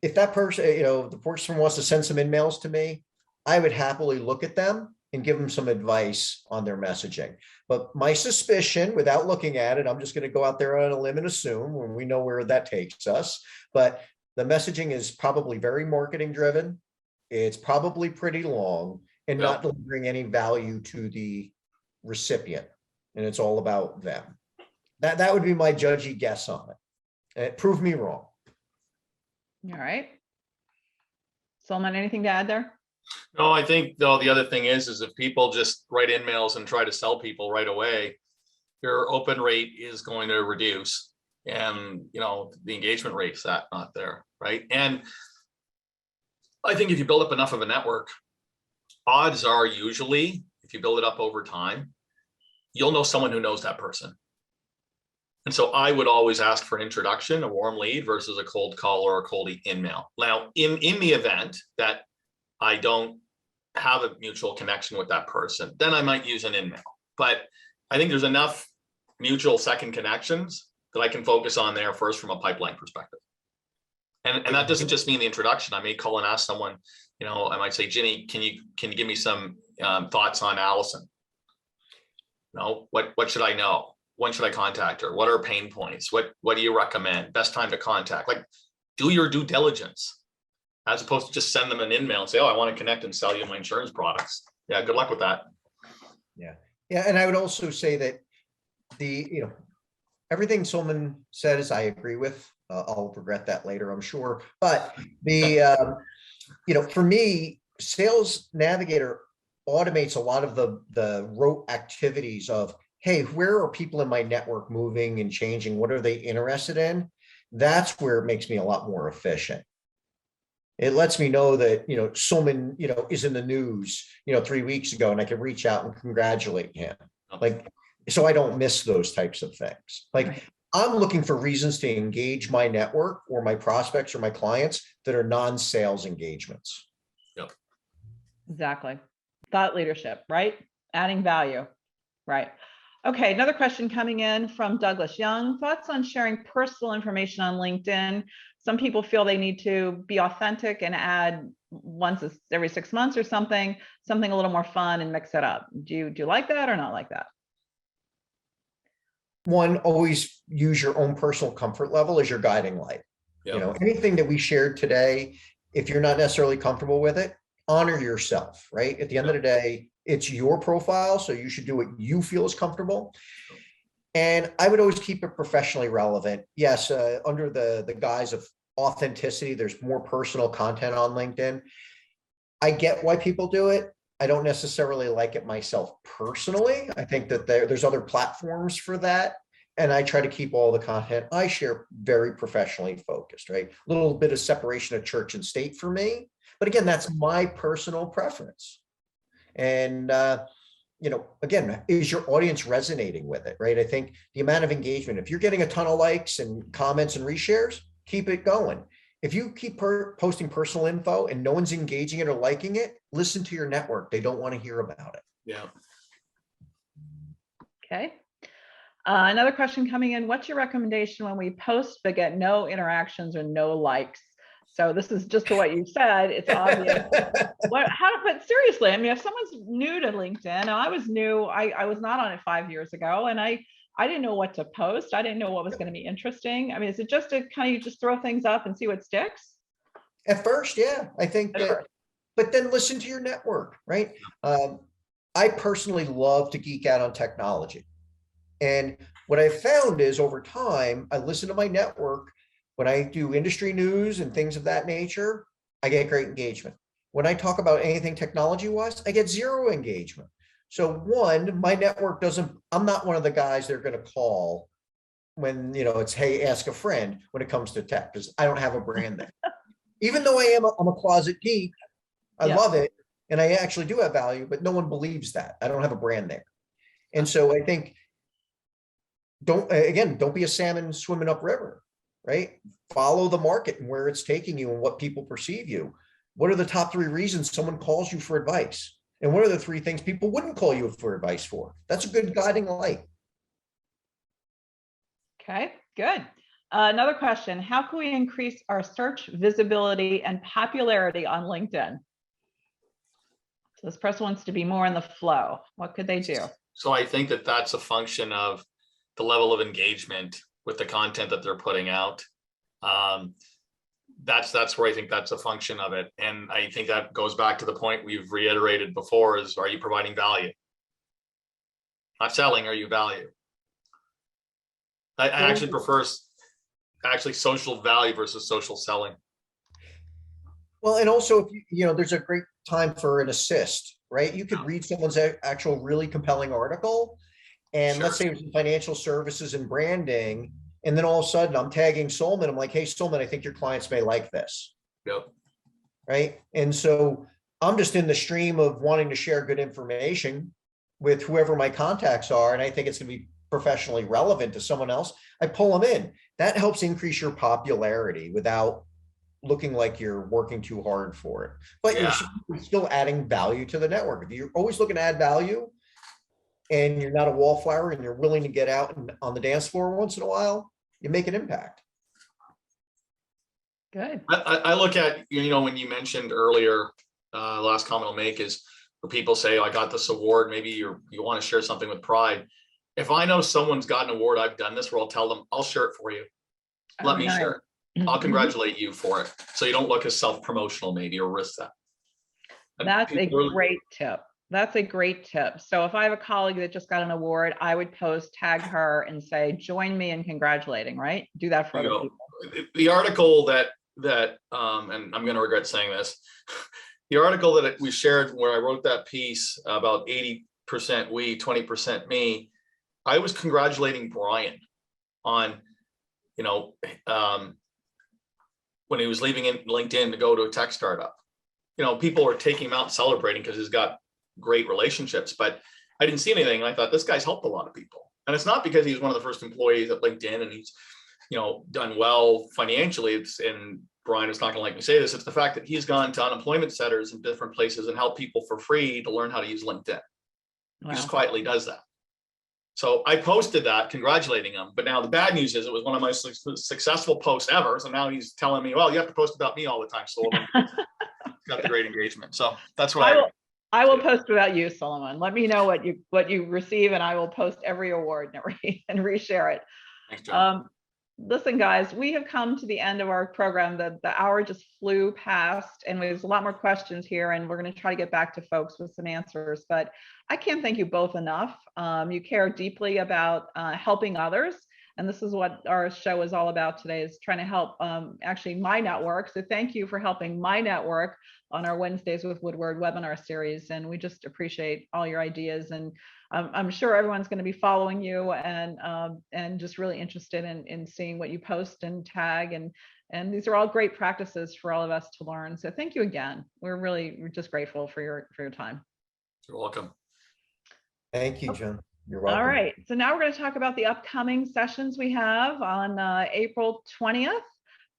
if that person, the person wants to send some InMails to me, I would happily look at them and give them some advice on their messaging. But my suspicion, without looking at it, I'm just going to go out there on a limb and assume, when we know where that takes us. But the messaging is probably very marketing driven. It's probably pretty long and not delivering any value to the recipient. And it's all about them. That would be my judgy guess on it. Prove me wrong. All right. Solomon, anything to add there? No, I think though the other thing is if people just write InMails and try to sell people right away, your open rate is going to reduce, and the engagement rate's not there, right? And I think if you build up enough of a network, odds are usually if you build it up over time, you'll know someone who knows that person. And so I would always ask for an introduction, a warm lead versus a cold call or a cold InMail. Now, in the event that I don't have a mutual connection with that person, then I might use an InMail. But I think there's enough mutual second connections that I can focus on there first from a pipeline perspective. And that doesn't just mean the introduction. I may call and ask someone, I might say, Ginny, can you give me some thoughts on Allison? What should I know? When should I contact her? What are her pain points? What do you recommend? Best time to contact? Like, do your due diligence, as opposed to just send them an InMail and say, oh, I want to connect and sell you my insurance products. Yeah, good luck with that. Yeah. And I would also say that everything Solomon said is I agree with. I'll regret that later, I'm sure. But for me, Sales Navigator automates a lot of the rote activities of, hey, where are people in my network moving and changing? What are they interested in? That's where it makes me a lot more efficient. It lets me know that, Solomon, is in the news, 3 weeks ago, and I can reach out and congratulate him. So I don't miss those types of things. Right. I'm looking for reasons to engage my network or my prospects or my clients that are non-sales engagements. Yep. Exactly. Thought leadership, right? Adding value, right? Okay, another question coming in from Douglas Young. Thoughts on sharing personal information on LinkedIn? Some people feel they need to be authentic and add once every 6 months or something a little more fun and mix it up. Do you like that or not like that? One, always use your own personal comfort level as your guiding light. Yep. Anything that we shared today, if you're not necessarily comfortable with it, honor yourself, right? At the end of the day, it's your profile, so you should do what you feel is comfortable. And I would always keep it professionally relevant. Yes, under the guise of authenticity, there's more personal content on LinkedIn. I get why people do it. I don't necessarily like it myself personally. I think that there's other platforms for that. And I try to keep all the content I share very professionally focused, right? A little bit of separation of church and state for me. But again, that's my personal preference. And, again, is your audience resonating with it, right? I think the amount of engagement, if you're getting a ton of likes and comments and reshares, keep it going. If you keep posting personal info and no one's engaging it or liking it, listen to your network. They don't want to hear about it. Yeah. Okay. Another question coming in. What's your recommendation when we post but get no interactions or no likes? So this is just to what you said. It's obvious. But seriously, I mean, if someone's new to LinkedIn, and I was new, I was not on it 5 years ago, and I didn't know what to post. I didn't know what was going to be interesting. I mean, is it just to kind of you just throw things up and see what sticks? At first, yeah, I think that, but then listen to your network, right? I personally love to geek out on technology. And what I found is over time, I listen to my network. When I do industry news and things of that nature, I get great engagement. When I talk about anything technology wise, I get zero engagement. So one, my network doesn't, I'm not one of the guys they're going to call when, it's, hey, ask a friend when it comes to tech, because I don't have a brand there. Even though I'm a closet geek, I love it. And I actually do have value, but no one believes that. I don't have a brand there. And so I think, don't be a salmon swimming upriver, right? Follow the market and where it's taking you and what people perceive you. What are the top 3 reasons someone calls you for advice? And what are the 3 things people wouldn't call you for advice for? That's a good guiding light. Okay, good. Another question. How can we increase our search visibility and popularity on LinkedIn? So this person wants to be more in the flow. What could they do? So I think that that's a function of the level of engagement with the content that they're putting out. That's where I think that's a function of it. And I think that goes back to the point we've reiterated before is, are you providing value? Not selling, are you value? I actually prefer social value versus social selling. Well, and also, if there's a great time for an assist, right? You could read someone's actual really compelling article. And let's say it was in financial services and branding. And then all of a sudden I'm tagging Solman. I'm like, hey, Solman, I think your clients may like this. Yep. Right. And so I'm just in the stream of wanting to share good information with whoever my contacts are. And I think it's going to be professionally relevant to someone else. I pull them in. That helps increase your popularity without looking like you're working too hard for it. But you're still adding value to the network. If you're always looking to add value, and you're not a wallflower and you're willing to get out on the dance floor once in a while, you make an impact. Good. I look at, when you mentioned earlier, last comment I'll make is where people say, I got this award, maybe you want to share something with pride. If I know someone's got an award, I've done this where I'll tell them, I'll share it for you. Let me share it. I'll congratulate you for it. So you don't look as self-promotional maybe or risk that. That's a great tip. That's a great tip. So if I have a colleague that just got an award, I would tag her and say, join me in congratulating, right? Do that for other people. The article that, and I'm going to regret saying this, the article that we shared where I wrote that piece about 80% we, 20% me, I was congratulating Brian on, when he was leaving LinkedIn to go to a tech startup. People are taking him out and celebrating because he's got great relationships, but I didn't see anything. And I thought this guy's helped a lot of people. And it's not because he's one of the first employees at LinkedIn and he's, done well financially. And Brian is not going to like me say this. It's the fact that he's gone to unemployment centers in different places and helped people for free to learn how to use LinkedIn. Wow. He just quietly does that. So I posted that congratulating him. But now the bad news is it was one of my successful posts ever. So now he's telling me, well, you have to post about me all the time. So got the great engagement. So that's what I will post about you, Solomon. Let me know what you receive, and I will post every award and reshare it. Thanks, John. Listen, guys, we have come to the end of our program. The hour just flew past, and there's a lot more questions here, and we're going to try to get back to folks with some answers. But I can't thank you both enough. You care deeply about helping others. And this is what our show is all about today, is trying to help actually my network. So thank you for helping my network on our Wednesdays with Woodward webinar series. And we just appreciate all your ideas. And I'm sure everyone's going to be following you and just really interested in seeing what you post and tag. And these are all great practices for all of us to learn. So thank you again. We're just grateful for your time. You're welcome. Thank you, John. You're welcome. All right. So now we're going to talk about the upcoming sessions we have on April 20th.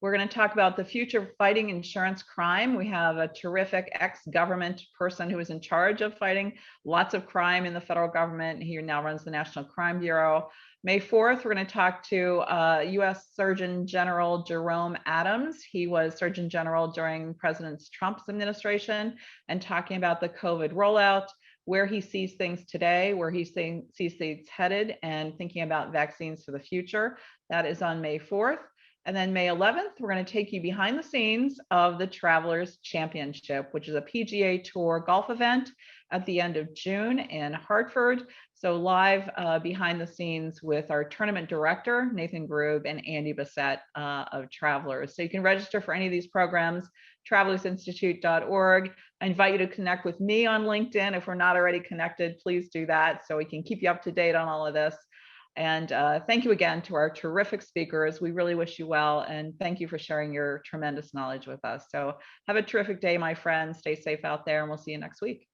We're going to talk about the future of fighting insurance crime. We have a terrific ex-government person who is in charge of fighting lots of crime in the federal government. He now runs the National Crime Bureau. May 4th, we're going to talk to U.S. Surgeon General Jerome Adams. He was Surgeon General during President Trump's administration, and talking about the COVID rollout, where he sees things today, where he sees things headed, and thinking about vaccines for the future. That is on May 4th. And then May 11th, we're going to take you behind the scenes of the Travelers Championship, which is a PGA Tour golf event at the end of June in Hartford. So live behind the scenes with our tournament director, Nathan Grube, and Andy Bissett of Travelers. So you can register for any of these programs, travelersinstitute.org. I invite you to connect with me on LinkedIn. If we're not already connected, please do that so we can keep you up to date on all of this. And thank you again to our terrific speakers. We really wish you well, and thank you for sharing your tremendous knowledge with us. So have a terrific day, my friends. Stay safe out there, and we'll see you next week.